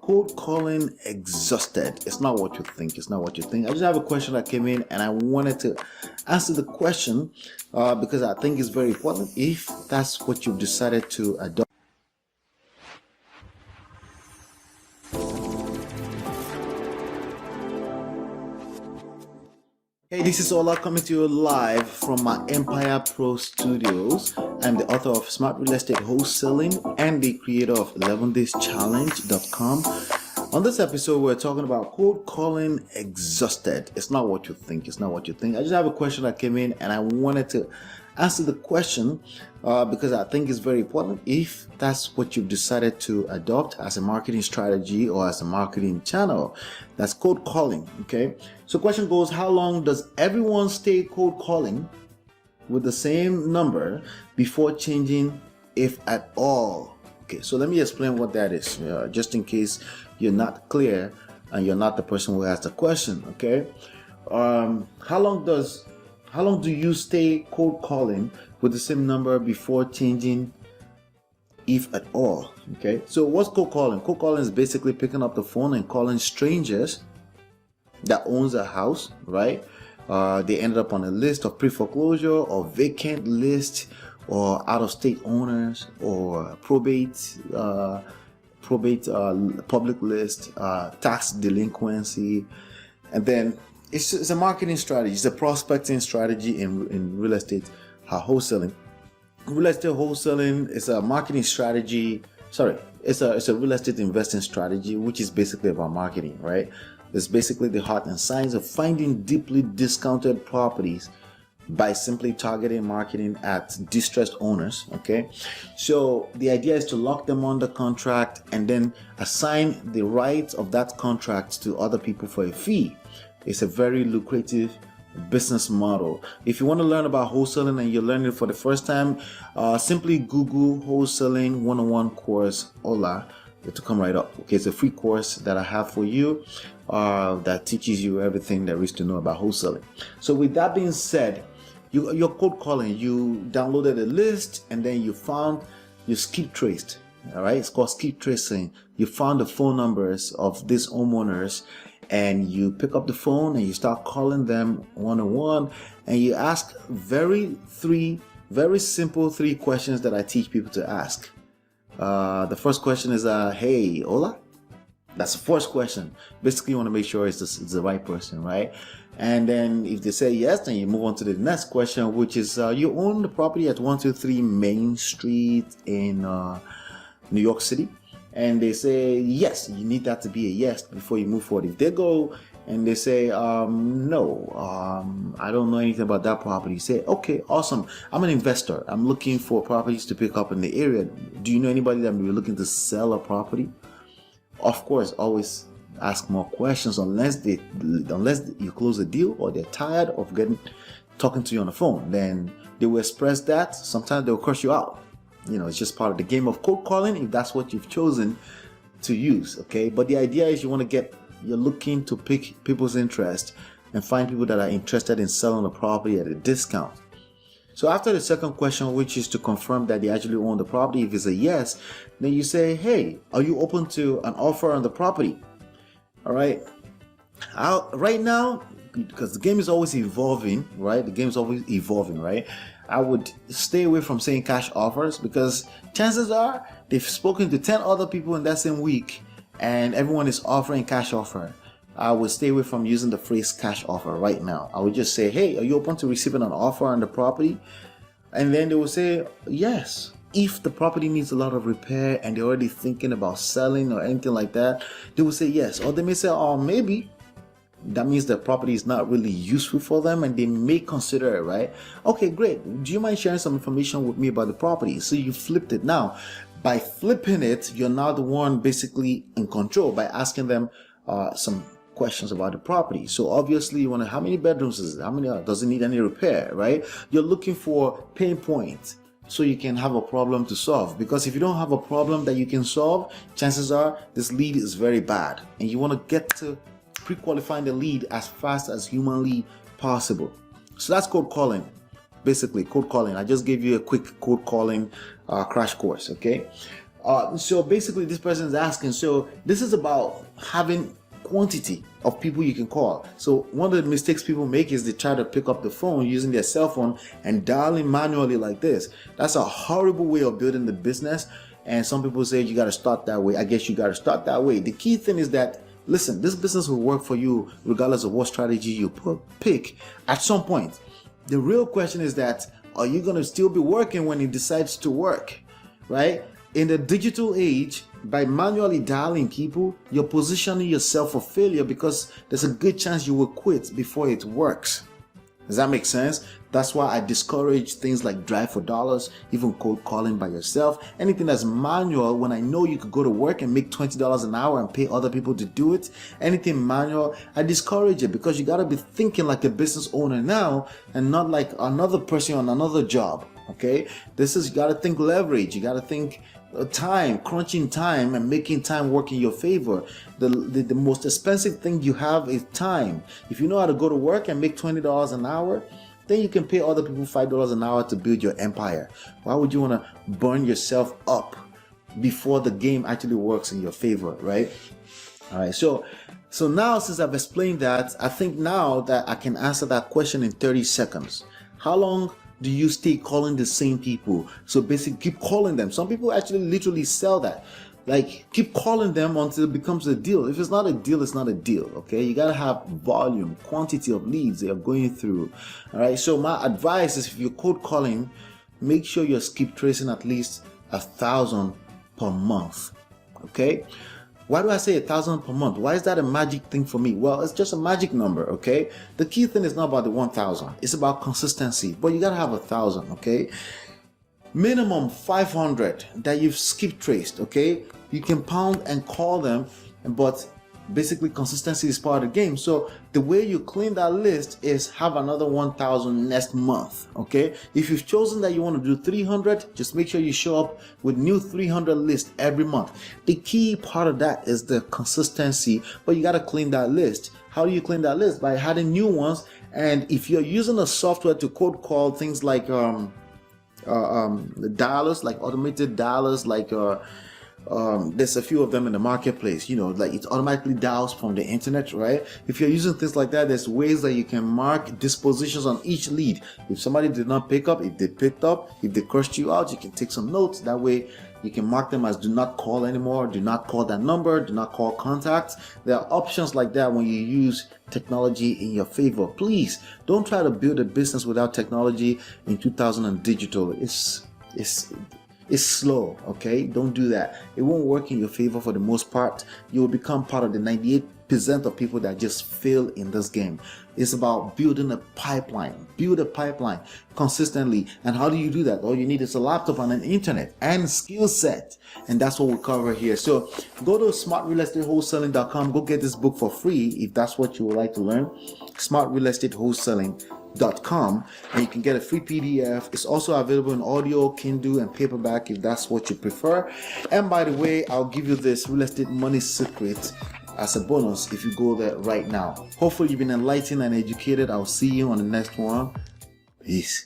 Cold calling exhausted. It's not what you think. It's not what you think. I just have a question that came in and I wanted to answer the question because I think it's very important if that's what you've decided to adopt. Hey, this is Ola coming to you live from my myEmpirePRO studios. I'm the author of Smart Real Estate Wholesaling and the creator of 11dayschallenge.com. On this episode, we're talking about cold calling exhausted. It's not what you think. It's not what you think. I just have a question that came in and I wanted to answer the question because I think it's very important if that's what you've decided to adopt as a marketing strategy or as a marketing channel. That's cold calling. Okay. So question goes, how long does everyone stay cold calling with the same number before changing, if at all? Okay, so let me explain what that is, just in case you're not clear and you're not the person who asked the question. Okay, how long do you stay cold calling with the same number before changing, if at all? Okay, so what's cold calling? Cold calling is basically picking up the phone and calling strangers that owns a house, right? They ended up on a list of pre-foreclosure or vacant list, or out-of-state owners, or probate public list, tax delinquency. And then it's a marketing strategy. It's a prospecting strategy in real estate wholesaling. Real estate wholesaling is a marketing strategy. It's a real estate investing strategy, which is basically about marketing, right? It's basically the heart and science of finding deeply discounted properties by simply targeting marketing at distressed owners. Okay, so the idea is to lock them under contract and then assign the rights of that contract to other people for a fee. It's a very lucrative business model. If you want to learn about wholesaling and you're learning it for the first time, simply Google Wholesaling 101 course Ola to come right up. Okay, it's a free course that I have for you that teaches you everything there is to know about wholesaling. So with that being said, you're cold calling. You downloaded a list and then you skip traced. All right, it's called skip tracing. You found the phone numbers of these homeowners and you pick up the phone and you start calling them one-on-one and you ask very simple three questions that I teach people to ask. The first question is, hey, Ola? That's the first question. Basically, you want to make sure it's the right person, right? And then if they say yes, then you move on to the next question, which is, you own the property at 123 Main Street in New York City. And they say yes. You need that to be a yes before you move forward. If they go and they say, no, I don't know anything about that property, you say, okay, awesome. I'm an investor. I'm looking for properties to pick up in the area. Do you know anybody that may be looking to sell a property? Of course, always ask more questions unless you close the deal or they're tired of talking to you on the phone. Then they will express that. Sometimes they'll curse you out. You know, it's just part of the game of cold calling if that's what you've chosen to use. Okay, but the idea is you're looking to pick people's interest and find people that are interested in selling a property at a discount. So after the second question, which is to confirm that they actually own the property, if it's a yes, then you say, hey, are you open to an offer on the property? All right. Right now, because the game is always evolving, right? The game is always evolving, right? I would stay away from saying cash offers because chances are they've spoken to 10 other people in that same week and everyone is offering cash offer. I would stay away from using the phrase cash offer right now. I would just say, hey, are you open to receiving an offer on the property? And then they will say yes. If the property needs a lot of repair and they're already thinking about selling or anything like that, they will say yes. Or they may say, oh, maybe. That means the property is not really useful for them and they may consider it, right? Okay, great. Do you mind sharing some information with me about the property? So you flipped it. Now, by flipping it, you're now the one basically in control by asking them some questions about the property. So obviously you want to, how many bedrooms is it? How many, does it need any repair, right? You're looking for pain points so you can have a problem to solve, because if you don't have a problem that you can solve, chances are this lead is very bad and you want to get to pre-qualifying the lead as fast as humanly possible. So that's cold calling. Basically cold calling. I just gave you a quick cold calling crash course. Okay, So basically this person is asking, so this is about having quantity of people you can call. So one of the mistakes people make is they try to pick up the phone using their cell phone and dialing manually like this. That's a horrible way of building the business. And some people say you got to start that way. I guess you got to start that way. The key thing is that, listen, this business will work for you regardless of what strategy you pick at some point. The real question is that, are you going to still be working when it decides to work, right? In the digital age, by manually dialing people, you're positioning yourself for failure because there's a good chance you will quit before it works. Does that make sense? That's why I discourage things like drive for dollars, even cold calling by yourself. Anything that's manual, when I know you could go to work and make $20 an hour and pay other people to do it, anything manual, I discourage it because you got to be thinking like a business owner now and not like another person on another job. Okay, you got to think leverage. You got to think time, crunching time and making time work in your favor. The most expensive thing you have is time. If you know how to go to work and make $20 an hour, then you can pay other people $5 an hour to build your empire. Why would you want to burn yourself up before the game actually works in your favor, right? All right, so now since I've explained that, I think now that I can answer that question in 30 seconds. How long do you stay calling the same people? So basically keep calling them. Some people actually literally sell that. Like, keep calling them until it becomes a deal. If it's not a deal, it's not a deal. Okay, you gotta have volume, quantity of leads that you're going through. All right, so my advice is, if you're cold calling, make sure you're skip tracing at least 1,000 per month. Okay, why do I say 1,000 per month? Why is that a magic thing for me? Well, it's just a magic number. Okay, the key thing is not about the 1,000, it's about consistency. But you gotta have 1,000. Okay, minimum 500 that you've skip traced. Okay, you can pound and call them, but basically consistency is part of the game. So the way you clean that list is have another 1,000 next month. Okay, if you've chosen that you want to do 300, just make sure you show up with new 300 lists every month. The key part of that is the consistency, but you got to clean that list. How do you clean that list? By adding new ones. And if you're using a software to cold call, things like the dialers, like automated dialers, like there's a few of them in the marketplace, you know, like it automatically dials from the internet, right? If you're using things like that, there's ways that you can mark dispositions on each lead. If somebody did not pick up, if they picked up, if they cursed you out, you can take some notes. That way you can mark them as do not call anymore, do not call that number, do not call contacts. There are options like that when you use technology in your favor. Please don't try to build a business without technology in 2000 and digital. It's slow. Okay, don't do that. It won't work in your favor for the most part. You will become part of the 98% of people that just fail in this game. It's about building a pipeline. Build a pipeline consistently. And how do you do that? All you need is a laptop and an internet and skill set. And that's what we'll cover here. So go to smartrealestatewholesaling.com. Go get this book for free if that's what you would like to learn. smartrealestatewholesaling.com, and you can get a free PDF. It's also available in audio, Kindle, and paperback if that's what you prefer. And by the way, I'll give you this real estate money secret as a bonus if you go there right now. Hopefully you've been enlightened and educated. I'll see you on the next one. Peace.